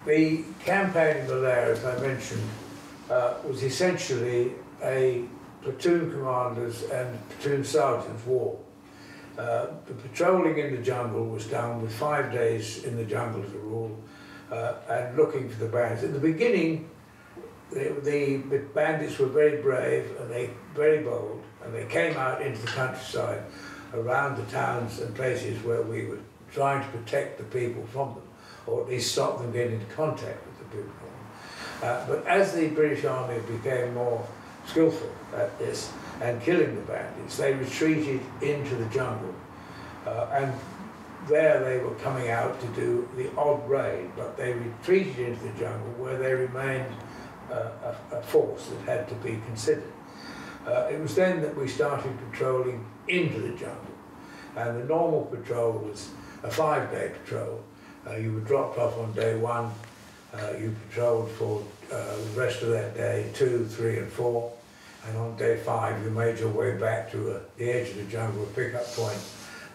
The campaign in Malaya, as I mentioned, was essentially a platoon commanders and platoon sergeants' war. The patrolling in the jungle was done with 5 days in the jungle as a rule, and looking for the bandits. At the beginning, the bandits were very brave and very bold, and they came out into the countryside around the towns and places where we were trying to protect the people from them, or at least stop them getting into contact with the people from them. But as the British Army became more skillful at this and killing the bandits, they retreated into the jungle, and there they were coming out to do the odd raid, but they retreated into the jungle where they remained a force that had to be considered. It was then that we started patrolling into the jungle, and the normal patrol was a 5-day patrol. You were dropped off on day 1, you patrolled for the rest of that day, 2, 3 and 4, and on day 5 you made your way back to the edge of the jungle, a pickup point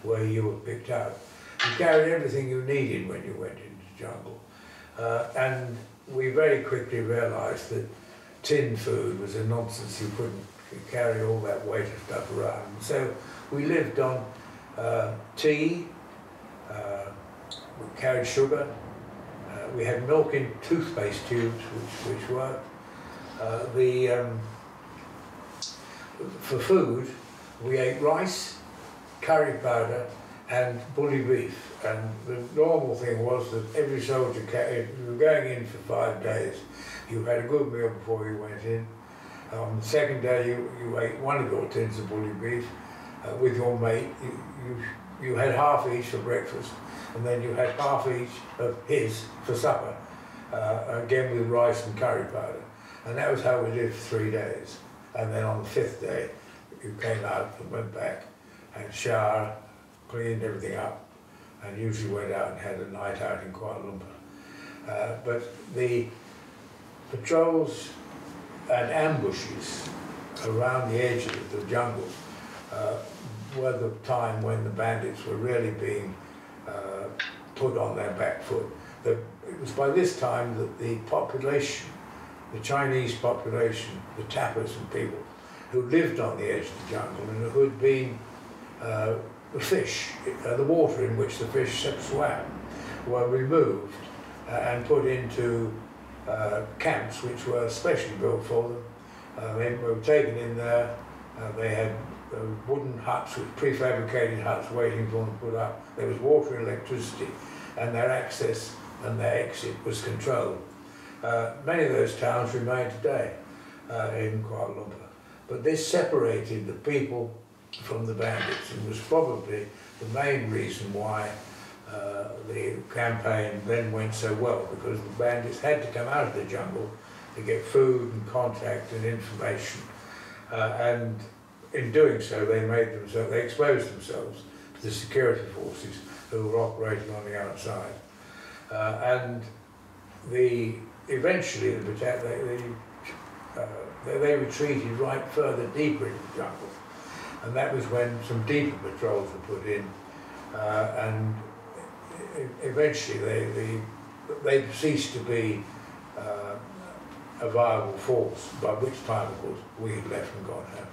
where you were picked out. You carried everything you needed when you went into the jungle, and we very quickly realised that tin food was a nonsense. You couldn't carry all that weight of stuff around. So we lived on tea, we carried sugar, we had milk in toothpaste tubes, which worked. For food, we ate rice, curry powder, and bully beef. And the normal thing was that every soldier, if you were going in for 5 days, you had a good meal before you went in. On the second day, you ate one of your tins of bully beef with your mate. You had half each for breakfast, and then you had half each of his for supper, again with rice and curry powder. And that was how we lived for 3 days. And then on the 5th day, you came out and went back and showered, cleaned everything up, and usually went out and had a night out in Kuala Lumpur. But the patrols and ambushes around the edge of the jungle were the time when the bandits were really being put on their back foot. It was by this time that the population, the Chinese population, the tappers and people who lived on the edge of the jungle and who had been the fish, the water in which the fish swam, were removed and put into camps which were specially built for them. They were taken in there. They had wooden huts, with prefabricated huts waiting for them to put up. There was water and electricity, and their access and their exit was controlled. Many of those towns remain today in Kuala Lumpur. But this separated the people from the bandits, and was probably the main reason why the campaign then went so well, because the bandits had to come out of the jungle to get food and contact and information, and in doing so they exposed themselves to the security forces who were operating on the outside, and eventually they retreated right further deeper into the jungle, and that was when some deeper patrols were put in, and eventually they ceased to be a viable force, by which time, of course, we had left and gone home.